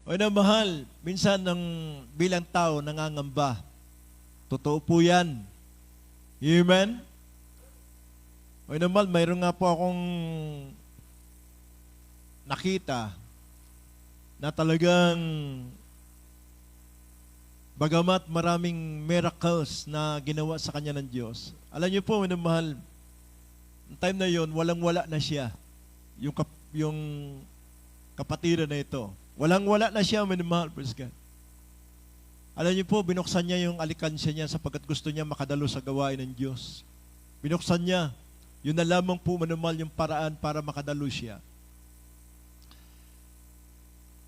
O na mahal, minsan ng bilang tao nangangamba. Totoo po yan. Amen? O na mahal, mayroon nga po akong nakita na talagang bagamat maraming miracles na ginawa sa kanya ng Diyos. Alam niyo po, minamahal, ang time na yon, walang-wala na siya. Yung kapatiran na ito. Walang-wala na siya, minamahal, praise God. Alam niyo po, binuksan niya yung alikansya niya sapagkat gusto niya makadalo sa gawain ng Diyos. Binuksan niya. Yun na lamang po, minamahal, yung paraan para makadalo siya.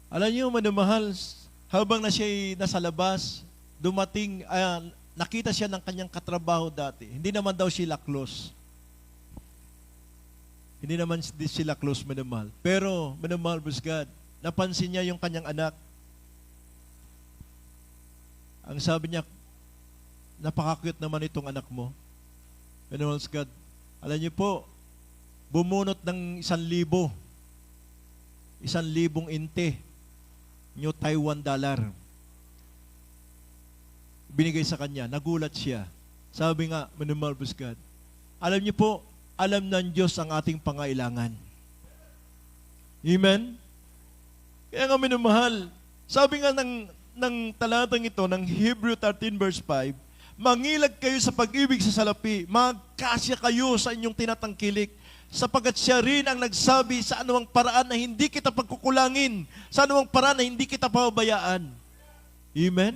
Alam niyo, minamahal, habang na siya nasa labas, dumating, nakita siya ng kanyang katrabaho dati. Hindi naman daw sila close. Hindi naman sila close, minamahal. Pero, minamahal, praise God, napansin niya yung kanyang anak. Ang sabi niya, napaka-cute naman itong anak mo. Minamahal, God, alam niyo po, bumunot ng 1,000. 1,000 inte. New Taiwan dollar. Binigay sa kanya. Nagulat siya. Sabi nga, minamahal, praise God, alam niyo po, alam ng Diyos ang ating pangailangan. Amen? Kaya nga minamahal, sabi nga ng talatang ito, ng Hebrew 13 verse 5, mangilag kayo sa pag-ibig sa salapi, magkasya kayo sa inyong tinatangkilik, sapagkat siya rin ang nagsabi sa anumang paraan na hindi kita pagkukulangin, sa anumang paraan na hindi kita pababayaan. Amen?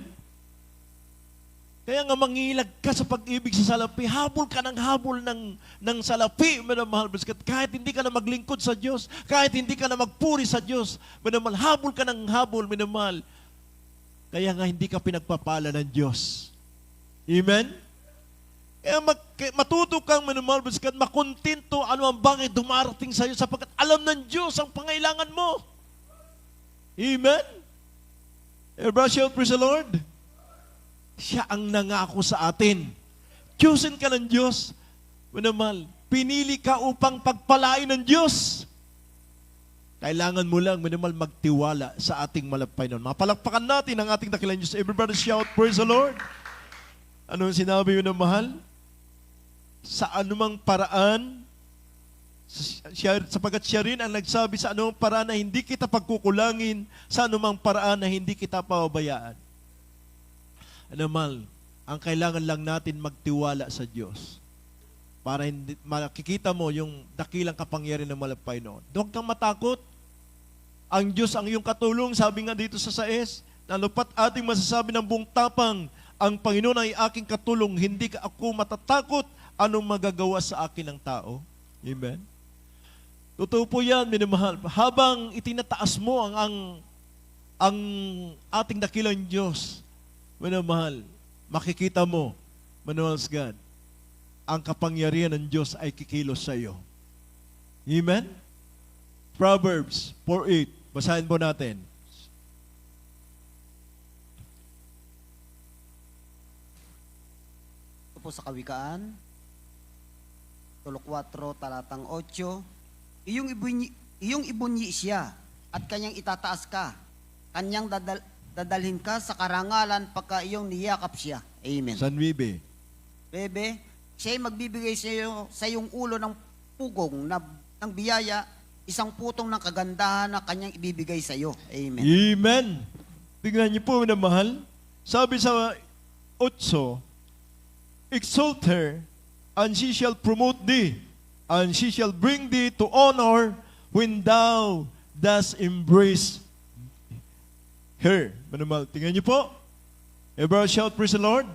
Kaya nga mangilag ka sa pag-ibig sa salapi, habol ka ng habol ng salapi, minamahal, kahit hindi ka na maglingkod sa Diyos, kahit hindi ka na magpuri sa Diyos, minamahal, habol ka ng habol, minamahal. Kaya nga hindi ka pinagpapala ng Diyos. Amen? Kaya matuto kang, minamahal, makontento ano ang bagay dumarating sa iyo sapagkat alam ng Diyos ang pangailangan mo. Amen? Everybody shout, praise the Lord. Siya ang nangako sa atin. Chosen ka ng Diyos. Minamahal, pinili ka upang pagpalain ng Diyos. Kailangan mo lang, minamahal, magtiwala sa ating malapaynon. Mapalakpakan natin ang ating dakilang Diyos. Everybody shout, praise the Lord. Ano ang sinabi minamahal? Sa anumang paraan, sapagkat siya rin ang nagsabi sa anumang paraan na hindi kita pagkukulangin, sa anumang paraan na hindi kita pababayaan. Mal, ang kailangan lang natin magtiwala sa Diyos para hindi, makikita mo yung dakilang kapangyarihan ng malapay noon. Huwag kang matakot. Ang Diyos ang iyong katulong, sabi nga dito sa 6, nalupat ating masasabi ng buong tapang, ang Panginoon ay aking katulong, hindi ka ako matatakot anong magagawa sa akin ng tao. Amen? Totoo po yan, minamahal. Habang itinataas mo ang ating dakilang Diyos, minamahal, makikita mo, minamahal God, ang kapangyarihan ng Diyos ay kikilos sa iyo. Amen? Proverbs 4:8. Basahin po natin. Ito po sa Kawikaan, Tulok 4, talatang 8, iyong ibunyi siya at kanyang itataas ka, kanyang dadalhin ka sa karangalan pagka iyong niyakap siya. Amen. San Bibe. Bebe, siya'y magbibigay sa iyong ulo ng pugong ng biyaya, isang putong ng kagandahan na kanyang ibibigay sa iyo. Amen. Amen. Tingnan niyo po, minamahal. Sabi sa 8, exalt her, and she shall promote thee, and she shall bring thee to honor when thou dost embrace her. Minamahal, tingnan niyo po. Everybody shout, praise the Lord.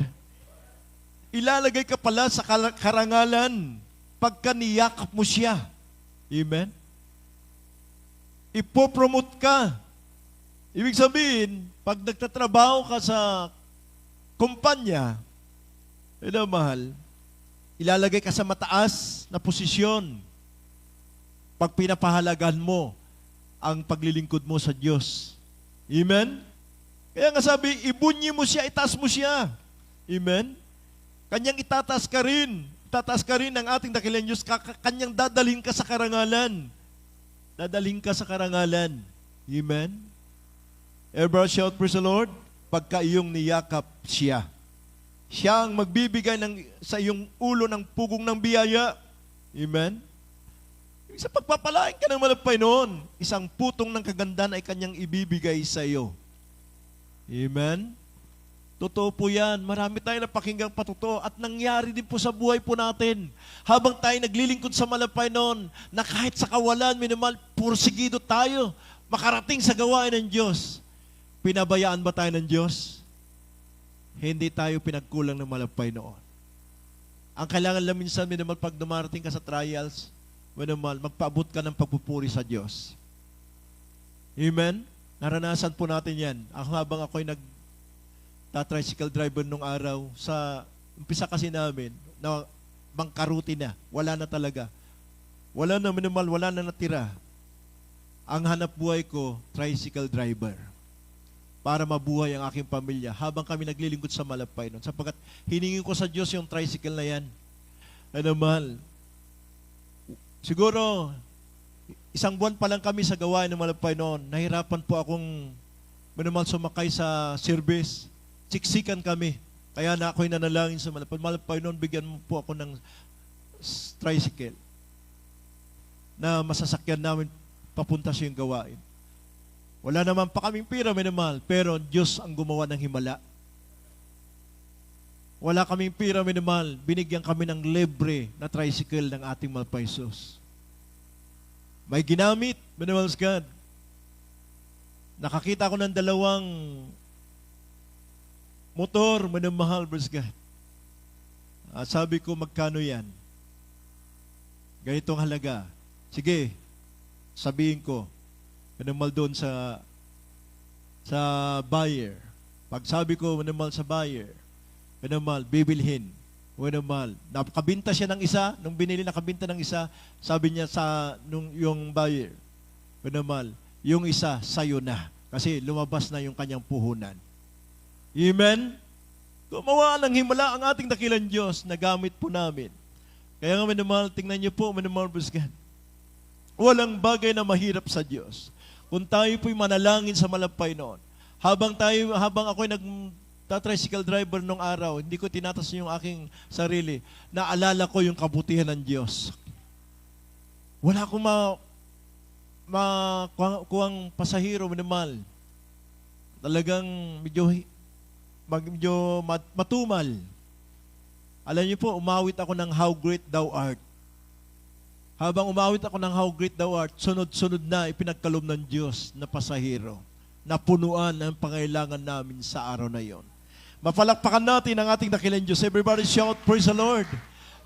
Ilalagay ka pala sa karangalan pagka niyakap mo siya. Amen? Ipopromote ka. Ibig sabihin, pag nagtatrabaho ka sa kumpanya, mahal, ilalagay ka sa mataas na posisyon pag pinapahalagan mo ang paglilingkod mo sa Diyos. Amen? Kaya nga sabi, ibunyi mo siya, itaas mo siya. Amen? Kanyang itataas ka rin. Itataas ka rin ng ating dakilang Diyos. Kanyang dadalhin ka sa karangalan. Dadalhin ka sa karangalan. Amen? Everybody shout, praise the Lord. Pagka iyong niyakap siya. Siya ang magbibigay sa iyong ulo ng pugong ng biyaya. Amen? Sa pagpapalain ka ng malapay noon, isang putong ng kagandahan ay kanyang ibibigay sa iyo. Amen? Totoo po yan. Marami tayong napakinggang patotoo at nangyari din po sa buhay po natin. Habang tayo naglilingkod sa malapay noon, na kahit sa kawalan, minimal, pursigido tayo, makarating sa gawain ng Diyos. Pinabayaan ba tayo ng Diyos? Hindi tayo pinagkulang ng malapay noon. Ang kailangan lang minsan, minimal, pag dumarating ka sa trials, minimal, magpaabot ka ng pagpupuri sa Diyos. Amen? Naranasan po natin yan. Habang ako'y tricycle driver nung araw, sa umpisa kasi namin, na bangkaruti na, wala na talaga. Wala na minimal, wala na natira. Ang hanap buhay ko, tricycle driver. Para mabuhay ang aking pamilya habang kami naglilingkod sa malapay noon. Sapagkat hiningin ko sa Diyos yung tricycle na yan. Ano mahal? Siguro, isang buwan pa lang kami sa gawain ng malapay noon. Nahirapan po akong minimal sumakay sa service. Siksikan kami. Kaya na ako'y nanalangin sa malapay. Malapay noon, bigyan mo po ako ng tricycle na masasakyan namin papunta sa yung gawain. Wala naman pa kaming pira, minimal, pero Diyos ang gumawa ng himala. Wala kaming pira, minimal, binigyan kami ng libre na tricycle ng ating malapay Sus. May ginamit, minimal God. Nakakita ko ng dalawang motor, minamahal, God. At sabi ko, magkano yan? Ganitong halaga. Sige, sabihin ko, minimal doon sa buyer. Pag sabi ko, minimal sa buyer, minimal, bibilhin. Minimal, nakabinta siya ng isa, nung binili nakabinta ng isa, sabi niya yung buyer, minimal, yung isa, sayo na. Kasi lumabas na yung kanyang puhunan. Amen? Gumawa ng himala ang ating dakilang Diyos na gamit po namin. Kaya nga, minimal, tingnan niyo po, minimal, busgan. Walang bagay na mahirap sa Diyos. Kung tayo po'y manalangin sa malapay noon, habang ako'y nag-tricycle driver nung araw, hindi ko tinatas yung aking sarili, naalala ko yung kabutihan ng Diyos. Wala akong kuwang pasahero, minimal. Talagang medyo matumal. Alam niyo po, umawit ako ng How Great Thou Art. Habang umawit ako ng How Great Thou Art, sunod-sunod na ipinagkaloob ng Diyos na pasahero, na punuan ang pangailangan namin sa araw na yon. Mapalakpakan natin ang ating dakilang Diyos. Everybody shout, praise the Lord.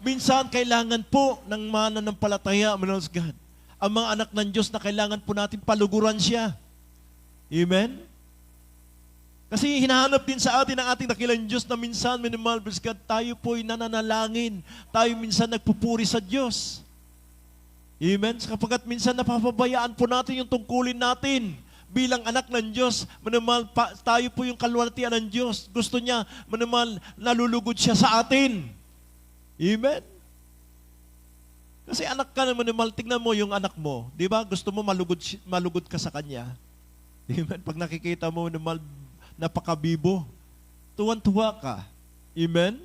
Minsan, kailangan po ng mananampalataya, Manos God. Ang mga anak ng Diyos na kailangan po natin paluguran siya. Amen? Kasi hinahanap din sa atin ang ating dakilang Diyos na minsan, minimal, God, tayo po'y nananalangin. Tayo minsan nagpupuri sa Diyos. Amen? Kapagkat minsan napapabayaan po natin yung tungkulin natin bilang anak ng Diyos. Minimal, tayo po yung kalwalatian ng Diyos. Gusto niya, minimal, nalulugod siya sa atin. Amen? Kasi anak ka na, minimal, tignan mo yung anak mo. Di ba? Gusto mo malugod ka sa kanya. Amen? Pag nakikita mo, minimal, napakabibo, tuwan-tuwa ka. Amen?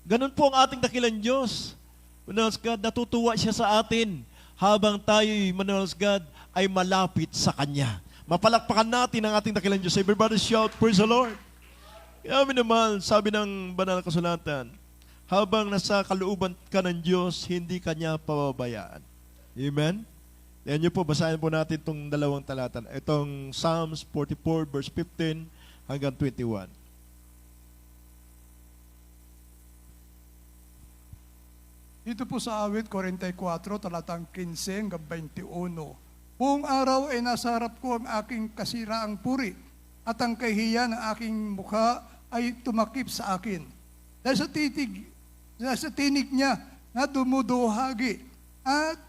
Ganun po ang ating dakilang Diyos. Manalas God, natutuwa siya sa atin habang tayo, manalas God, ay malapit sa Kanya. Mapalakpakan natin ang ating dakilang Diyos. Everybody shout, praise the Lord. Kaya naman, sabi ng banal na kasulatan, habang nasa kalooban ka ng Diyos, hindi Kanya pababayaan. Amen? Yan niyo po, basahin po natin itong dalawang talata. Itong Psalms 44 verse 15 hanggang 21. Dito po sa awit 44, talatang 15 hanggang 21. Buong araw ay nasa harap ko ang aking kasiraang puri at ang kahihiyan ng aking mukha ay tumakip sa akin. Dahil sa tinig niya na dumuduhagi at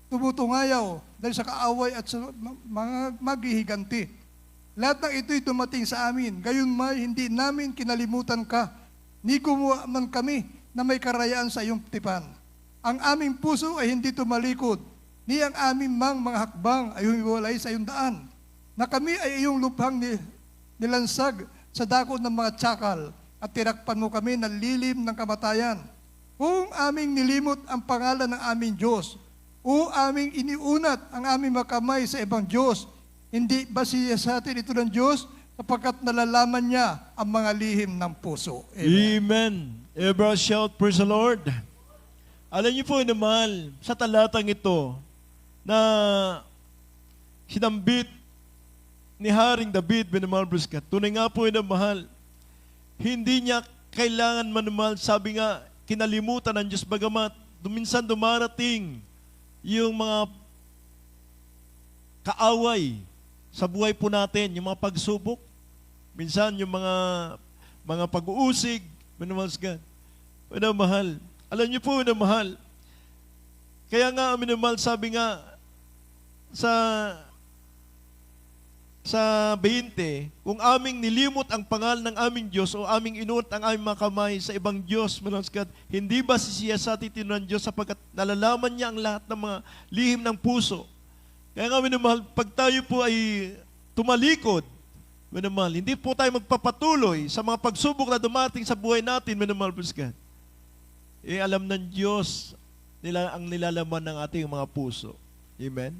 tumutungayaw dahil sa kaaway at sa mga maghihiganti. Lahat ng ito'y dumating sa amin. Gayon may hindi namin kinalimutan ka. Ni gumawa man kami na may karayaan sa iyong tipan. Ang aming puso ay hindi tumalikod, ni ang aming mga hakbang ay humiwalay sa iyong daan. na kami ay iyong lubhang nilansag sa dako ng mga tsakal at tinakpan mo kami ng lilim ng kamatayan. Kung aming nilimot ang pangalan ng aming Diyos, o aming iniunat ang aming makamay sa ibang Diyos, hindi ba siya sa atin ito ng Diyos sapagkat nalalaman niya ang mga lihim ng puso? Amen. Amen. Everyone shout, praise the Lord. Alam niyo po naman, sa talatang ito, na sinambit ni Haring David, minamahal Briskat, tunay nga po na mahal, hindi niya kailangan manumahal, sabi nga, kinalimutan ng Diyos, bagamat minsan dumarating yung mga kaaway sa buhay po natin, yung mga pagsubok, minsan yung mga pag-uusig, minamahal God. Minamahal. Alam niyo po, minamahal. Kaya nga, minamahal, sabi nga, sa 20, kung aming nilimot ang pangalan ng aming Diyos o aming inuot ang aming mga kamay sa ibang Diyos, God, hindi ba siya sa titino ng Diyos sapagkat nalalaman niya ang lahat ng mga lihim ng puso? Kaya nga, minamahal, pag tayo po ay tumalikod, minamahal, hindi po tayo magpapatuloy sa mga pagsubok na dumating sa buhay natin, minamahal, God. Alam ng Diyos ang nilalaman ng ating mga puso. Amen?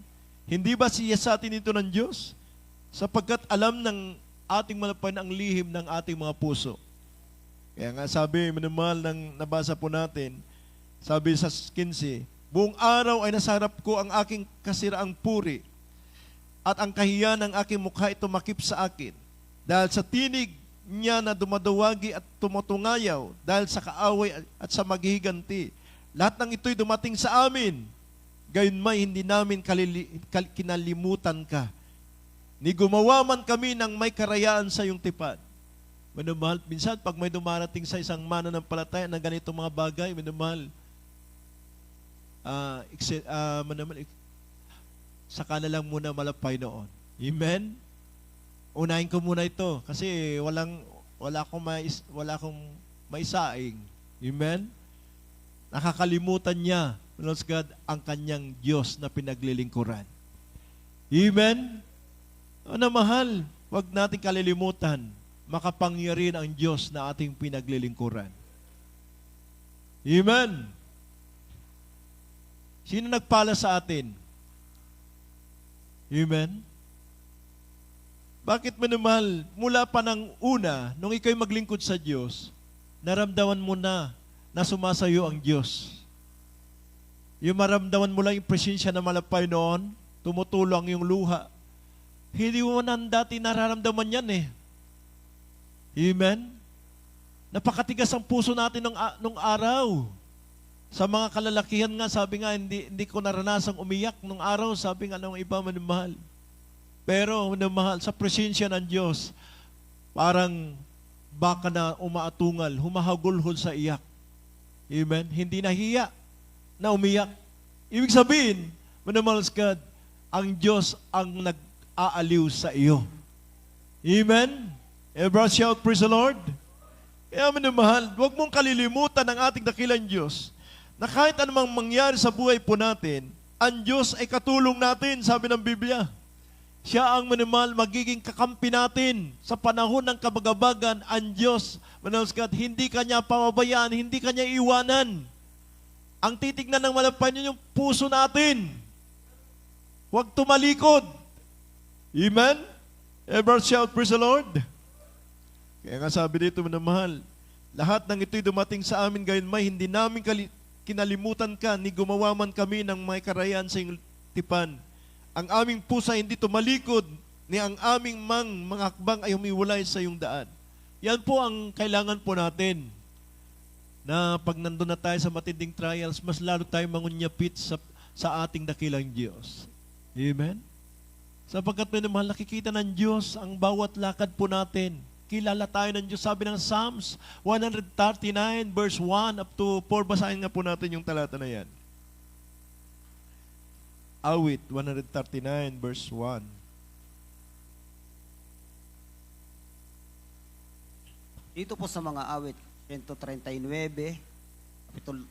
Hindi ba siya sa atin ito ng Diyos? Sapagkat alam ng ating malapan ang lihim ng ating mga puso. Kaya nga sabi, minamahal, ng nabasa po natin, sabi sa 15, buong araw ay nasarap ko ang aking kasiraang puri at ang kahiyan ng aking mukha ay tumakip sa akin. Dahil sa tinig niya na dumadawagi at tumutungayaw, dahil sa kaaway at sa maghihiganti. Lahat ng ito'y dumating sa amin. Gayunmay hindi namin kinalimutan ka. Ni gumawa man kami ng may karayaan sa iyong tipan. Minamahal, minsan pag may dumarating sa isang mananampalataya ng ganitong mga bagay, minamahal, saka na lang muna malapay noon. Amen? Unahin ko muna ito kasi wala akong maisaing. Amen? Nakakalimutan niya, Lord God, ang kanyang Diyos na pinaglilingkuran. Amen? Na mahal, wag nating kalilimutan, makapangyarihan ang Diyos na ating pinaglilingkuran. Amen. Sino nagpala sa atin? Amen. Bakit minamahal? Mula pa ng una, nung ikaw'y maglingkod sa Diyos, naramdaman mo na sumasayo ang Diyos. Yung maramdaman mo lang yung presensya na malapay noon, tumutulo ang iyong luha. Hindi mo man dati nararamdaman yan eh. Amen? Napakatigas ang puso natin nung araw. Sa mga kalalakihan nga, sabi nga, hindi ko naranasang umiyak nung araw, sabi nga ng iba, manamahal. Pero, manamahal, sa presensya ng Diyos, parang baka na umaatungal, humahagulhol sa iyak. Amen? Hindi nahiya na umiyak. Ibig sabihin, manamahal God, ang Diyos ang nag-aaliw sa iyo. Amen? Everyone shout, praise the Lord. Kaya minamahal, huwag mong kalilimutan ang ating dakilang Diyos na kahit anumang mangyari sa buhay po natin, ang Diyos ay katulong natin, sabi ng Biblia. Siya ang minamahal, magiging kakampi natin sa panahon ng kabagabagan. Ang Diyos, minamahal God, hindi Kanya pamabayaan, hindi Kanya iwanan. Ang titignan ng malapan yun yung puso natin. Huwag tumalikod. Amen? Ever shout, praise the Lord. Kaya nga sabi dito, minamahal, lahat ng ito'y dumating sa amin gayon may hindi namin kinalimutan ka, ni gumawa man kami ng may karayan sa iyong tipan. Ang aming pusa hindi tumalikod, ni ang aming mga hakbang ay humiwalay sa iyong daan. Yan po ang kailangan po natin, na pag nandun na tayo sa matinding trials, mas lalo tayo mangunyapit sa ating dakilang Diyos. Amen? Sapagkat minamahal, nakikita ng Diyos ang bawat lakad po natin. Kilala tayo ng Diyos. Sabi ng Psalms 139 verse 1 up to 4. Basahin nga po natin yung talata na yan. Awit 139 verse 1. Dito po sa mga awit 139,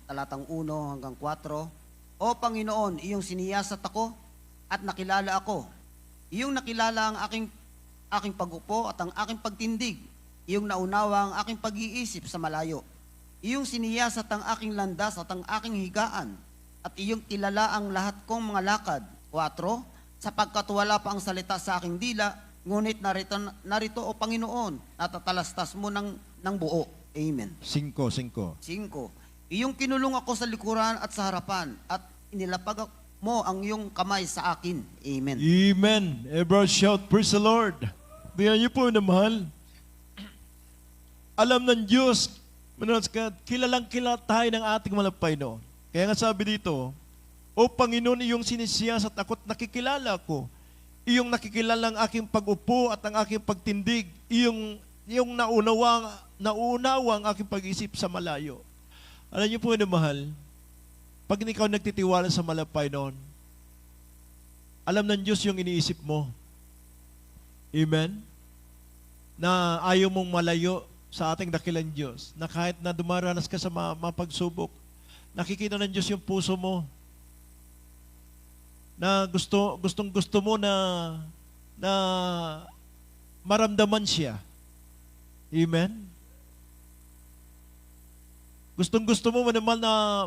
talatang 1 hanggang 4. O Panginoon, iyong siniyasat ako at nakilala ako. iyong nakilala ang aking pagupo at ang aking pagtindig, iyong naunawa ang aking pag-iisip sa malayo, iyong siniyasat ang aking landas at ang aking higaan, at iyong kilala ang lahat kong mga lakad. 4, sapagkat wala pa ang salita sa aking dila, ngunit narito o Panginoon, natatalastas mo ng buo. Amen. 5. 5, iyong kinulong ako sa likuran at sa harapan, at inilapag mo ang iyong kamay sa akin. Amen. Amen. Everyone shout, praise the Lord. Tingnan niyo po na mahal. Alam ng Diyos, kilalang kilala tayo ng ating malapay noon. Kaya nga sabi dito, O Panginoon, iyong sinisiyasat ako't nakikilala ko. Iyong nakikilala ang aking pag-upo at ang aking pagtindig. Iyong nauunawa ang aking pag-isip sa malayo. Alam niyo po na mahal, pag ikaw nagtitiwala sa malapay noon, alam ng Diyos yung iniisip mo. Amen? Na ayaw mong malayo sa ating dakilang Diyos, na kahit na dumaranas ka sa mga pagsubok, nakikita ng Diyos yung puso mo, na gusto mo na maramdaman siya. Amen? Gusto mo naman na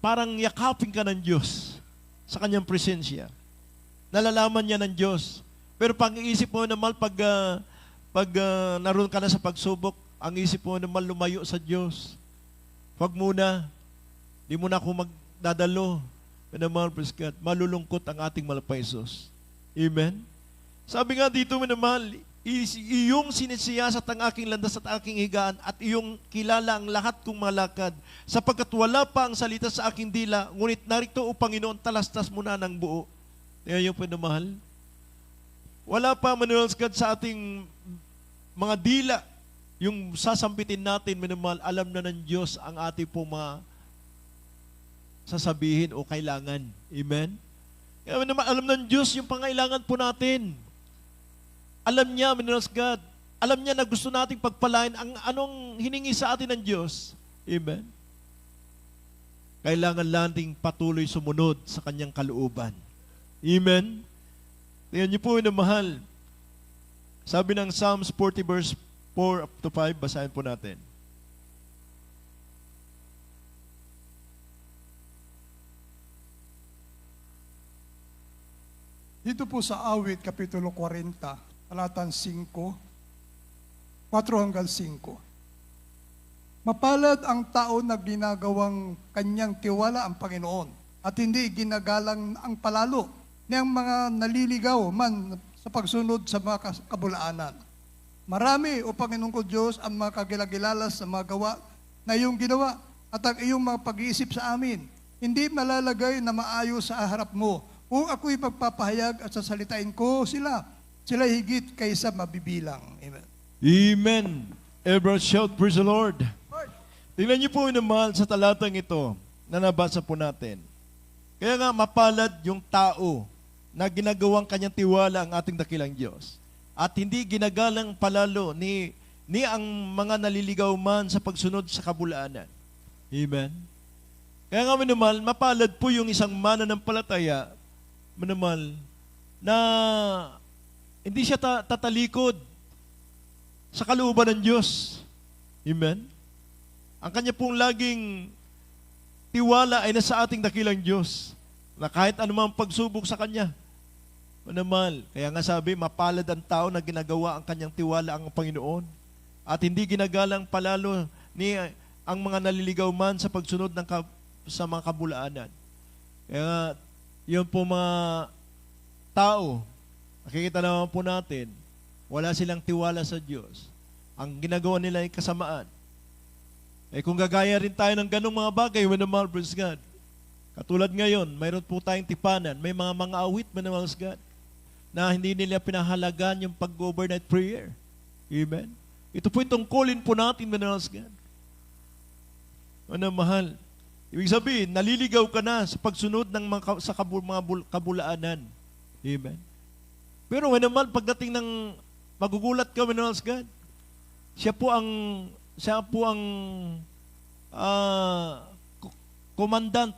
parang yakapin ka ng Diyos sa kanyang presensya. Nalalaman niya ng Diyos. Pero pag-iisip mo naman pag naroon ka na sa pagsubok, ang isip mo naman lumayo sa Diyos. Huwag muna. Di mo na ako magdadalo. Naman, praise God, malulungkot ang ating malapay Isus. Amen? Sabi nga dito, minamahal, iyong sinisiyasat ang aking landas at aking higaan at iyong kilala ang lahat kong malakad sapagkat wala pa ang salita sa aking dila, ngunit narito, O Panginoon, talastas mo na ng buo. Tingnan yung pinamahal. Wala pa, Manuel's God, sa ating mga dila, yung sasampitin natin, minamahal, alam na ng Diyos ang ating pong mga sasabihin o kailangan. Amen? Kaya naman, alam ng Diyos yung pangailangan po natin. Alam niya, Manuel's God, alam niya na gusto nating pagpalain ang anong hiningi sa atin ng Diyos. Amen? Kailangan nating patuloy sumunod sa kanyang kalooban. Amen? Tingnan niyo po na mahal. Sabi ng Psalms 40 verse 4 up to 5, basahin po natin. Dito po sa Awit, Kapitulo 40, talatang 5, 4 hanggang 5. Mapalad ang tao na ginagawang kanyang tiwala ang Panginoon at hindi ginagalang ang palalo niyang mga naliligaw man sa pagsunod sa mga kabulaanan. Marami, O Panginoon ko Diyos, ang mga kagilagilalas sa mga gawa na iyong ginawa at ang iyong mga pag-iisip sa amin. Hindi malalagay na maayos sa harap mo. Kung ako'y pagpapahayag at sasalitain ko sila higit kaysa mabibilang. Amen. Amen. Everyone shout, praise the Lord. Tingnan niyo po naman sa talatang ito na nabasa po natin. Kaya nga mapalad yung tao na ginagawang kanyang tiwala ang ating dakilang Diyos. At hindi ginagalang palalo ni ang mga naliligaw man sa pagsunod sa kabulaanan. Amen. Kaya nga naman, mapalad po yung isang mananampalataya manamal na hindi siya tatalikod sa kalooban ng Diyos. Amen? Ang kanya pong laging tiwala ay nasa ating dakilang Diyos na kahit anumang pagsubok sa Kanya. Manamal. Kaya nga sabi, mapalad ang tao na ginagawa ang kanyang tiwala ang Panginoon at hindi ginagalang palalo ni ang mga naliligaw man sa pagsunod sa mga kabulaanan. Kaya yun po mga tao, nakikita naman po natin, wala silang tiwala sa Diyos. Ang ginagawa nila ay kasamaan. Kung gagaya rin tayo ng ganong mga bagay, when the praise God. Katulad ngayon, mayroon po tayong tipanan, may mga awit, when the God, na hindi nila pinahalagan yung pag-overnight prayer. Amen? Ito po yung tungkulin po natin, when the God. Ano mahal? Ibig sabihin, naliligaw ka na sa pagsunod ng mga kabulaanan. Amen? Pero naman, pagdating ng magugulat ka, Manoels God, siya po ang commandant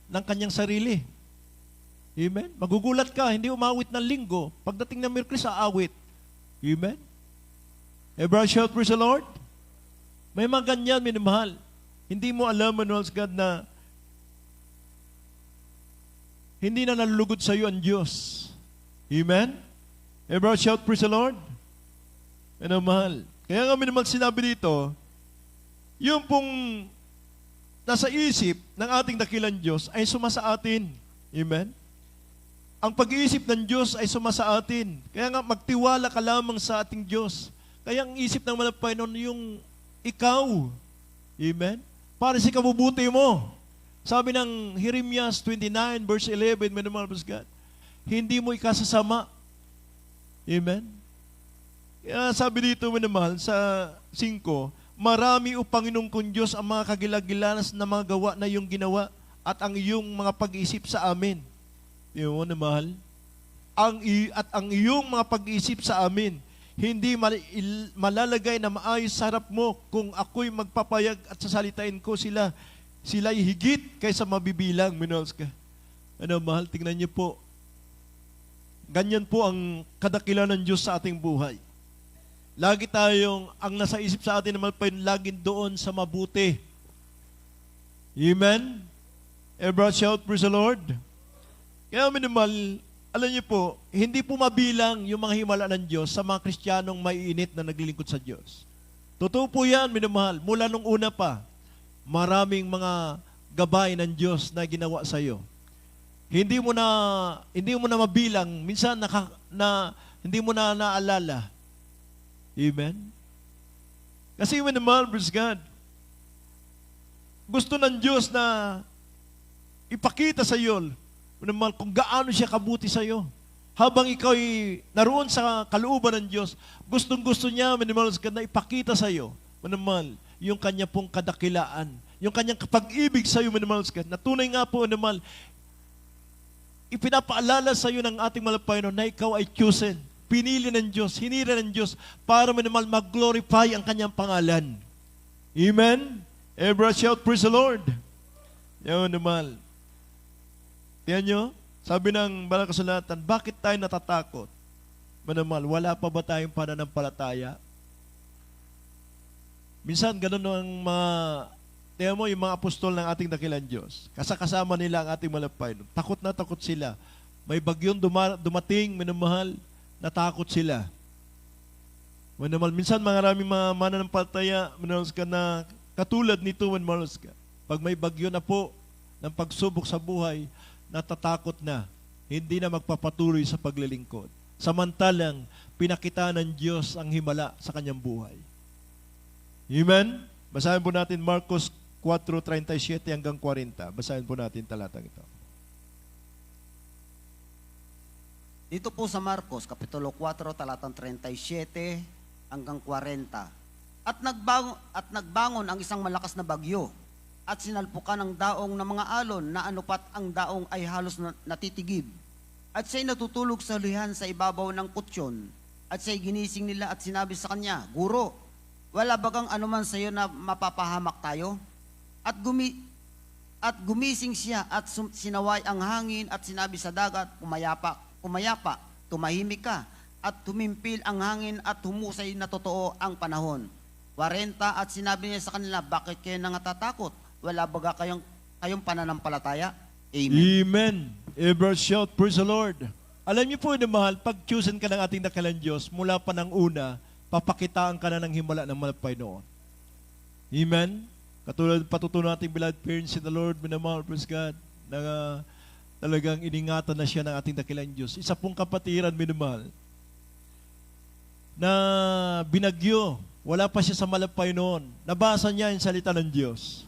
ng kanyang sarili. Amen? Magugulat ka, hindi umawit ng linggo. Pagdating ng Miyerkules, aawit. Amen? Everyone shout, praise the Lord. May mga ganyan, minamahal. Hindi mo alam, Manuel's God, na hindi na nalulugod sa iyo ang Diyos. Amen? Everyone shout, praise the Lord. Minamahal. Kaya nga minamahal sinabi dito, yung pong nasa isip ng ating dakilang Diyos ay sumasa atin. Amen? Ang pag-iisip ng Diyos ay sumasa atin. Kaya nga magtiwala ka lamang sa ating Diyos. Kaya ang isip ng mga Panginoon yung ikaw. Amen? Para sa kabubuti mo. Sabi ng Jeremias 29 verse 11, minamahal God, hindi mo ikasasama. Amen? Kaya sabi dito, minamahal, sa 5, marami o Panginoong kong Diyos ang mga kagilagilanas na mga gawa na iyong ginawa at ang iyong mga pag-iisip sa amin. Yun, mahal. At ang iyong mga pag-iisip sa amin, hindi malalagay na maayos sa harap mo kung ako'y magpapayag at sasalitain ko sila. Sila'y higit kaysa mabibilang, minahal ka. Ano, mahal, tingnan niyo po. Ganyan po ang kadakilan ng Diyos sa ating buhay. Lagi tayong, ang nasa isip sa atin naman pa yun, laging doon sa mabuti. Amen? Everyone shout, praise the Lord. Kaya minimal, alam niyo po, hindi po mabilang yung mga himala ng Diyos sa mga Kristiyanong maiinit na naglilingkod sa Diyos. Totoo po yan, minamahal. Mula nung una pa, maraming mga gabay ng Diyos na ginawa sa iyo. Hindi mo na mabilang, minsan hindi mo na naalala. Amen? Kasi minamahal, praise God, gusto ng Diyos na ipakita sa iyo, minamahal, kung gaano siya kabuti sa iyo. Habang ikaw ay naroon sa kalooban ng Diyos, gustong-gusto niya, minamahal, na ipakita sa iyo, minamahal, yung kanya pong kadakilaan, yung kanyang pag-ibig sa iyo, minamahal, na tunay nga po, minamahal, ipinapaalala sa iyo ng ating Panginoon na ikaw ay chosen, pinili ng Diyos, hinira ng Diyos, para minamahal mag-glorify ang kanyang pangalan. Amen? Everyone shout, praise the Lord. Yan, minamahal. Tiyan nyo, sabi ng Banal na Kasulatan, bakit tayo natatakot? Minamahal, wala pa ba tayong pananampalataya? Minsan, ganun ang mga, tiyan mo, yung mga apostol ng ating dakilang Diyos. Kasama nila ang ating malapay. Takot na takot sila. May bagyong dumating, minamahal, natakot sila. Minamahal, minsan maraming mga mananampalataya, minamahal ka na katulad nito, minamahal ka. Pag may bagyo na po ng pagsubok sa buhay, natatakot na, hindi na magpapatuloy sa paglilingkod. Samantalang, pinakita ng Diyos ang himala sa kanyang buhay. Amen? Basahin po natin Marcos 4:37 hanggang 40. Basahin po natin talatang ito. Dito po sa Marcos, Kapitulo 4, talatang 37 hanggang 40. At nagbangon ang isang malakas na bagyo, at sinalpukan ang daong ng mga alon na anupat ang daong ay halos natitigib. At siya'y natutulog sa lihan sa ibabaw ng kutsyon. At siya'y ginising nila at sinabi sa kanya, Guro, wala bagang anuman sa iyo na mapapahamak tayo? At gumising siya at sinaway ang hangin at sinabi sa dagat, Pumayapa, tumahimik ka. At tumimpil ang hangin at humusay na totoo ang panahon. 40 at sinabi niya sa kanila, bakit kayo nangatatakot? Wala baga kayong pananampalataya? Amen. Amen. Everyone shout, praise the Lord. Alam niyo po, mahal, pag chosen ka ng ating dakilang Diyos, mula pa ng una, papakitaan ka na ng himala ng malapay noon. Amen? Katulad patutunan natin, beloved parents in the Lord, minamahal, praise God, na talagang iningatan na siya ng ating dakilang Diyos. Isa pong kapatiran, minamahal, na binagyo, wala pa siya sa malapay noon. Nabasa niya yung salita ng Diyos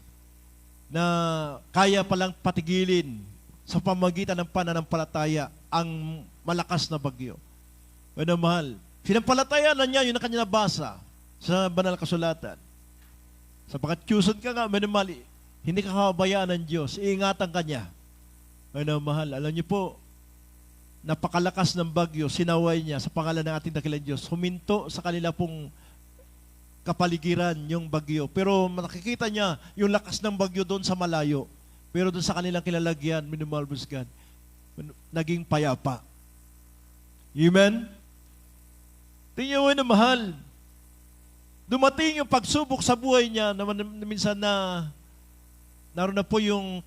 na kaya palang patigilin sa pamagitan ng pananampalataya ang malakas na bagyo. Minamahal, sinampalataya na niya yung na kanya nabasa sa Banal na Kasulatan. Sapagkat chosen ka nga, minamahal, hindi ka kababayaan ng Diyos, iingatan ka niya. Minamahal, alam niyo po, napakalakas ng bagyo, sinaway niya sa pangalan ng ating dakilang Diyos, huminto sa kanila pong kapaligiran yung bagyo. Pero nakikita niya yung lakas ng bagyo doon sa malayo. Pero doon sa kanilang kilalagyan, minamahal, God, naging payapa. Amen? Tingnan mo na mahal. Dumating yung pagsubok sa buhay niya na minsan na naroon na po yung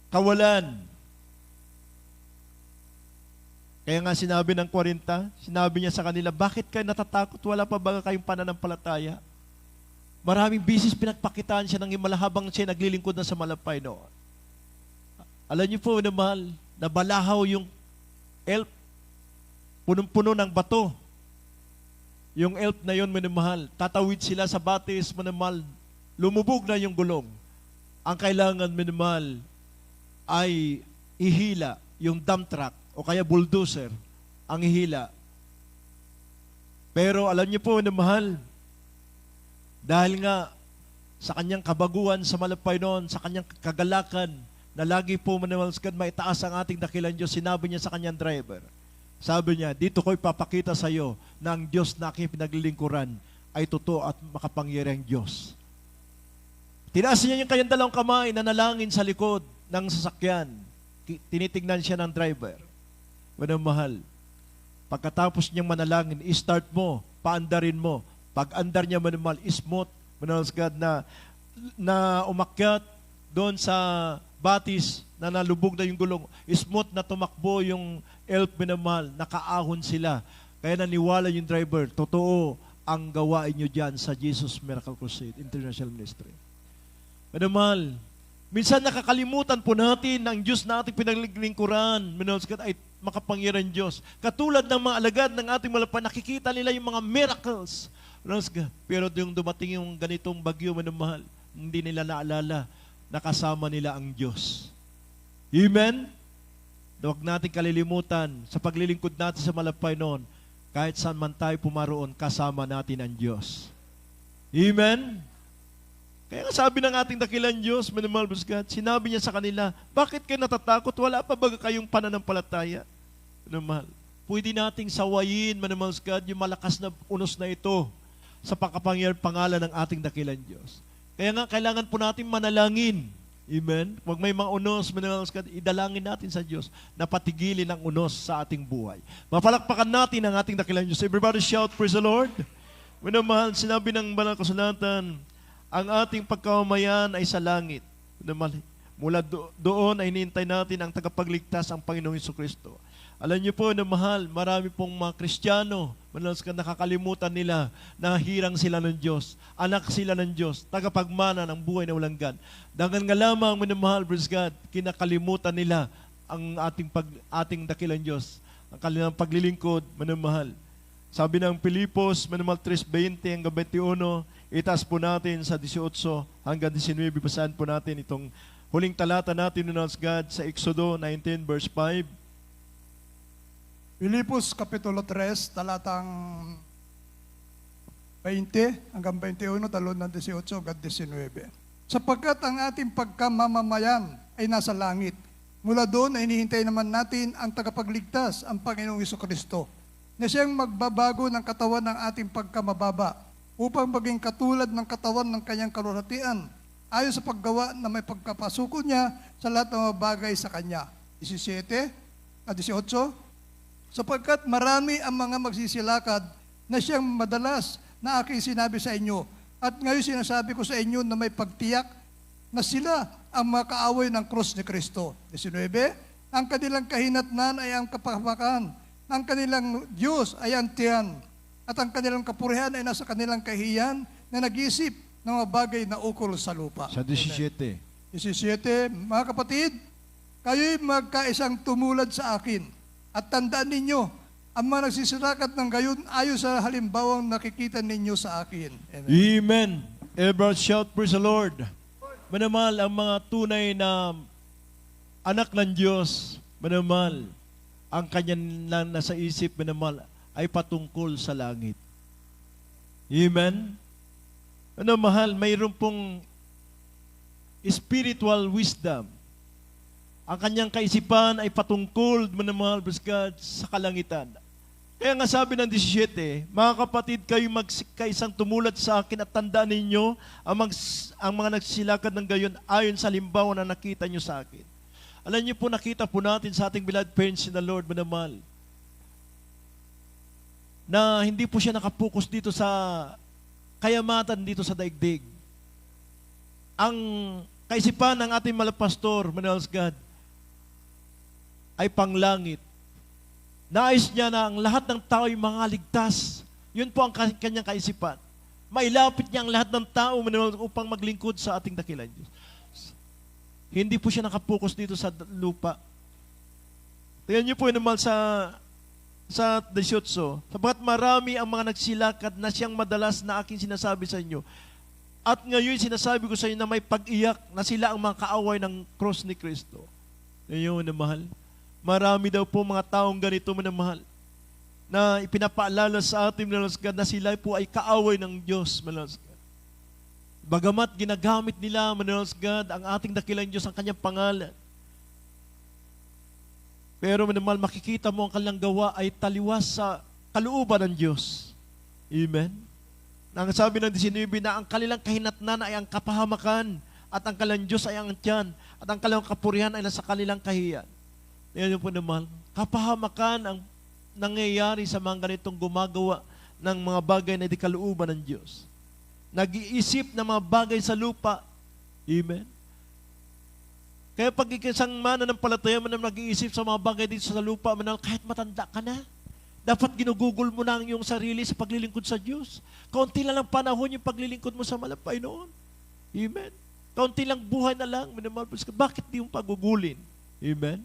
kawalan. Kaya nga sinabi ng 40, sinabi niya sa kanila, bakit kayo natatakot? Wala pa ba kayong pananampalataya? Maraming bisis pinagpakitaan siya ng himala habang siya naglilingkod na sa malapay noon. Alam niyo po na mahal, nabalahaw yung elf. Punong-puno ng bato. Yung elf na yun, minamahal. Tatawid sila sa batis, minamahal. Lumubog na yung gulong. Ang kailangan, minamahal, ay ihila yung dump truck o kaya bulldozer ang ihila. Pero alam niyo po, minamahal, dahil nga sa kanyang kabaguan sa malapay noon, sa kanyang kagalakan, na lagi po manamalskan maitaas ang ating dakilang Diyos, sinabi niya sa kanyang driver, sabi niya, dito ko'y papakita sa iyo na ang Diyos na aking pinaglilingkuran ay totoo at makapangyarihang Diyos. Tinaas niya yung kanyang dalawang kamay, nanalangin sa likod ng sasakyan. Tinitingnan siya ng driver. Mahal, pagkatapos niyang manalangin, i-start mo, paandarin mo. Pag-andar niya, mahal, smooth, God, na umakyat doon sa batis na nalubog na yung gulong. Smooth na tumakbo yung elf, mahal, nakaahon sila. Kaya naniwala yung driver, totoo ang gawain nyo dyan sa Jesus Miracle Crusade International Ministry. Mahal, minsan nakakalimutan po natin na ang Diyos na ating pinaglingkuran, ay makapangyarihang Diyos. Katulad ng mga alagad ng ating malapay, nakikita nila yung mga miracles. Pero yung dumating yung ganitong bagyo, mahal, hindi nila naalala na kasama nila ang Diyos. Amen? Huwag natin kalilimutan sa paglilingkod natin sa malapay noon, kahit saan man tayo pumaroon, kasama natin ang Diyos. Amen? Kaya sabi ng ating dakilang Diyos, minamahal God, sinabi niya sa kanila, bakit kayo natatakot? Wala pa ba kayong pananampalataya? Minamahal, pwede nating sawayin, minamahal God, yung malakas na unos na ito sa pagkapangyarihang pangalan ng ating dakilang Diyos. Kaya nga, kailangan po natin manalangin. Amen? Huwag may mga unos, minamahal God, idalangin natin sa Diyos na patigilin ang unos sa ating buhay. Mapalakpakan natin ang ating dakilang Diyos. Everybody shout, praise the Lord. Minamahal, sinabi ng banal na kasulatan, ang ating pagkamamayan ay sa langit. Mula doon ay hinihintay natin ang tagapagligtas, ang Panginoong Jesucristo. Alam niyo po na mahal, marami pong mga Kristiyano, nakakalimutan nila na hirang sila ng Diyos, anak sila ng Diyos, tagapagmana ng buhay na walang gan. Dahil nga lamang, minamahal, praise God, kinakalimutan nila ang ating dakilang Diyos, ang kanilang paglilingkod, minamahal. Sabi ng Pilipos, minamahal 3:20 hanggang 21, itaas po natin sa 18 hanggang 19, basahin po natin itong huling talata natin, minamahal God, sa Exodo 19 verse 5. Pilipos Kapitulo 3, talatang 20 hanggang 21, talon ng 18 hanggang 19. Sapagkat ang ating pagkamamamayan ay nasa langit. Mula doon ay hinihintay naman natin ang tagapagligtas, ang Panginoong Jesucristo, na siyang magbabago ng katawan ng ating pagkamababa upang maging katulad ng katawan ng kanyang kalulatian, ayon sa paggawa na may pagkapasuko niya sa lahat ng mga bagay sa kanya. 18, sapagkat marami ang mga magsisilakad na siyang madalas na aking sinabi sa inyo, at ngayon sinasabi ko sa inyo na may pagtiyak na sila ang mga kaaway ng krus ni Kristo. 19, ang kanilang kahinatnan ay ang kapahamakan, ang kanilang Diyos ay ang tiyan, at ang kanilang kapurihan ay nasa kanilang kahiyan na nag-iisip ng mga bagay na ukol sa lupa. Sa 17. 17, mga kapatid, kayo'y magkaisang tumulad sa akin, at tandaan ninyo, ang mga nagsisirakat ng gayon ayon sa halimbawang nakikita ninyo sa akin. Amen. Amen. Everyone shout, praise the Lord. Manamahal, ang mga tunay na anak ng Diyos, manamahal, ang kanyang nasa isip, manamahal, ay patungkol sa langit. Amen? Manamahal, mayroon pong spiritual wisdom. Ang kanyang kaisipan ay patungkol, manamahal, praise God, sa kalangitan. Kaya nga sabi ng 17, mga kapatid, kayo magkaisang tumulad sa akin at tandaan ninyo ang mga nagsisilakad ng gayon ayon sa limbawa na nakita nyo sa akin. Alam niyo po, nakita po natin sa ating beloved parents in the Lord, manamahal, na hindi po siya nakapokus dito sa kayamatan dito sa daigdig. Ang kaisipan ng ating malapastor, manahal sa God, ay panglangit. Nais niya na ang lahat ng tao ay mga ligtas. Yun po ang kanyang kaisipan. Mailapit niya ang lahat ng tao upang maglingkod sa ating dakilang Diyos. Hindi po siya nakapokus dito sa lupa. Tingnan niyo po naman sa 18, sapagat marami ang mga nagsilakad na siyang madalas na aking sinasabi sa inyo. At ngayon sinasabi ko sa inyo na may pag-iyak na sila ang mga kaaway ng cross ni Kristo. Ngayon, mahal, marami daw po mga taong ganito, manamahal, na ipinapaalala sa ating God na sila po ay kaaway ng Diyos, manahal. Bagamat ginagamit nila, manahal God, ang ating dakilang Diyos, ang kanyang pangalan. Pero manamahal, makikita mo ang kanilang gawa ay taliwas sa kalooban ng Diyos. Amen? Ang sabi ng 19 na ang kanilang kahinatnan ay ang kapahamakan at ang kanilang Diyos ay ang tiyan at ang kanilang kapurihan ay nasa kanilang kahiyan. Yan po naman, kapahamakan ang nangyayari sa mga ganitong gumagawa ng mga bagay na di kalooban ng Diyos. Nag-iisip ng mga bagay sa lupa. Amen? Kaya pag isang mananampalataya mo na nag-iisip sa mga bagay dito sa lupa, kahit matanda ka na, dapat ginugugol mo na ang iyong sarili sa paglilingkod sa Diyos. Kaunti lang ang panahon yung paglilingkod mo sa malapay noon. Amen? Kaunti lang buhay na lang. Bakit di yung pagugulin? Amen?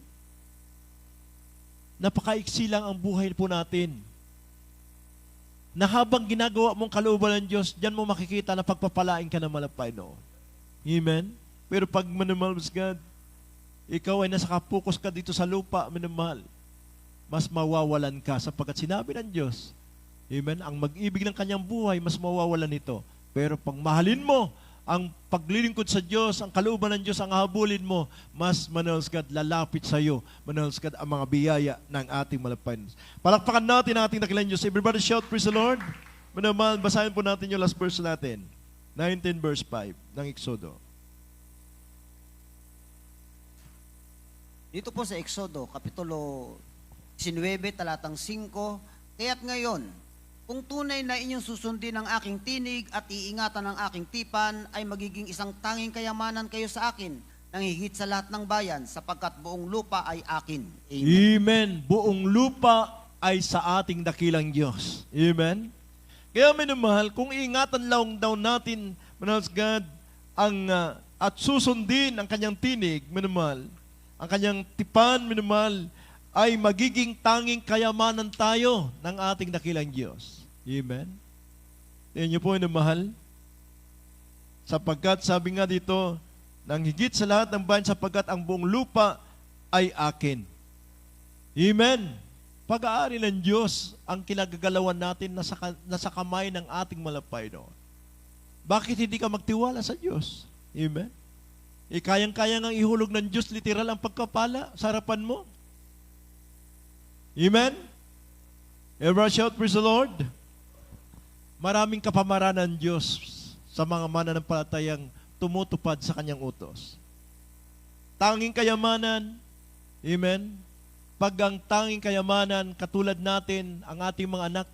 Napakaiksi lang ang buhay po natin. Na habang ginagawa mong kalooban ng Diyos, diyan mo makikita na pagpapalain ka na malapay noon. Amen? Pero pag manamahal God, ikaw ay nasa kapokus ka dito sa lupa, manamahal, mas mawawalan ka sapagkat sinabi ng Diyos, amen, ang mag-ibig ng kanyang buhay, mas mawawalan nito. Pero pag mahalin mo ang paglilingkod sa Diyos, ang kalooban ng Diyos, ang habulin mo, mas manalsgad, lalapit sa iyo, manalsgad ang mga biyaya ng ating malapay. Palakpakan natin ang ating dakilang Diyos. Everybody shout, praise the Lord. Manaman, basahin po natin yung last verse natin. 19 verse 5 ng Exodo. Dito po sa Exodo, Kapitulo 19, talatang 5, kaya't ngayon, kung tunay na inyong susundin ang aking tinig at iingatan ang aking tipan, ay magiging isang tanging kayamanan kayo sa akin, nang higit sa lahat ng bayan, sapagkat buong lupa ay akin. Amen. Amen. Buong lupa ay sa ating dakilang Diyos. Amen. Kaya minamahal, kung iingatan lang daw natin, manahal God, at susundin ang kanyang tinig, minamahal, ang kanyang tipan, minamahal, ay magiging tanging kayamanan tayo ng ating dakilang Diyos. Amen? Tingnan niyo po, mahal. Sapagkat, sabi nga dito, nang higit sa lahat ng bayan, sapagkat ang buong lupa ay akin. Amen? Pag-aari ng Diyos ang kinagagalawan natin nasa kamay ng ating malapay noon. Bakit hindi ka magtiwala sa Diyos? Amen? Kayang-kaya ngang ihulog ng Diyos literal ang pagkapala sa harapan mo. Amen? Everyone shout, praise the Lord. Maraming kapamaran ng Diyos sa mga mananampalatayang tumutupad sa kanyang utos. Tanging kayamanan, amen? Pag ang tanging kayamanan, katulad natin, ang ating mga anak,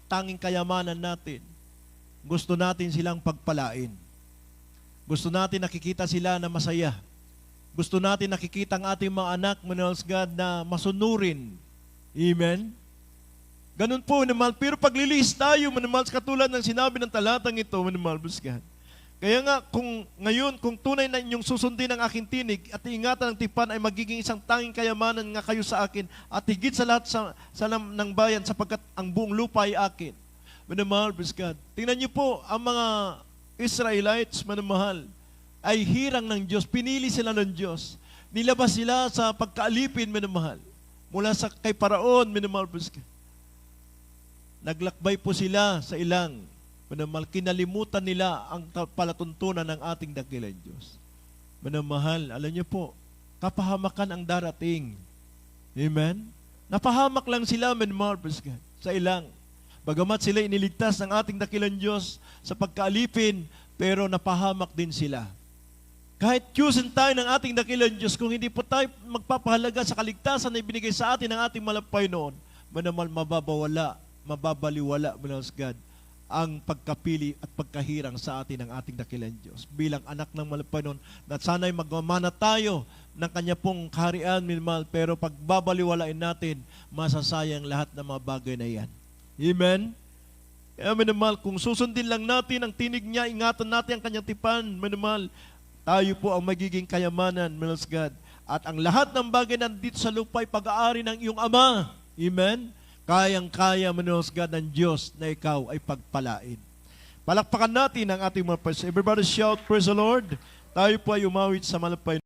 tanging kayamanan natin, gusto natin silang pagpalain. Gusto natin nakikita sila na masaya. Gusto natin nakikita ang ating mga anak, manahal God, na masunurin. Amen? Ganun po, manamahal. Pero paglilihis tayo, manamahal, katulad ng sinabi ng talatang ito, manamahal, God. Kaya nga, kung tunay na inyong susundin ang aking tinig at iingatan ng tipan ay magiging isang tanging kayamanan nga kayo sa akin at higit sa lahat ng bayan sapagkat ang buong lupa ay akin. Manamahal, God. Tingnan niyo po, ang mga Israelites, manamahal, ay hirang ng Diyos. Pinili sila ng Diyos. Nilabas sila sa pagkaalipin, manamahal. Mula sa kay Paraon, minamahal po sila. Naglakbay po sila sa ilang, minamahal, kinalimutan nila ang palatuntunan ng ating dakilang Diyos. Minamahal, alam niyo po, kapahamakan ang darating. Amen? Napahamak lang sila, minamahal po sila, sa ilang. Bagamat sila iniligtas ng ating dakilang Diyos sa pagkaalipin, pero napahamak din sila. Kahit tiyusin tayo ng ating dakilang Diyos, kung hindi po tayo magpapahalaga sa kaligtasan na ibinigay sa atin ng ating malapay noon, manamal mababaliwala, beloved God, ang pagkapili at pagkahirang sa atin ng ating dakilang Diyos. Bilang anak ng malapay noon, na sana'y magmamana tayo ng kanya pong kaharian, minmal, pero pagbabaliwalain natin, masasayang lahat ng mga bagay na yan. Amen? Kaya minmal, kung susundin lang natin ang tinig niya, ingatan natin ang kanyang tipan, minmal, tayo po ang magiging kayamanan, beloved God. At ang lahat ng bagay nandito sa lupa ay pag-aari ng iyong Ama. Amen? Kayang-kaya, beloved God, ng Diyos na ikaw ay pagpalain. Palakpakan natin ang ating mga praise. Everybody shout, praise the Lord. Tayo po ay umawit sa malapay.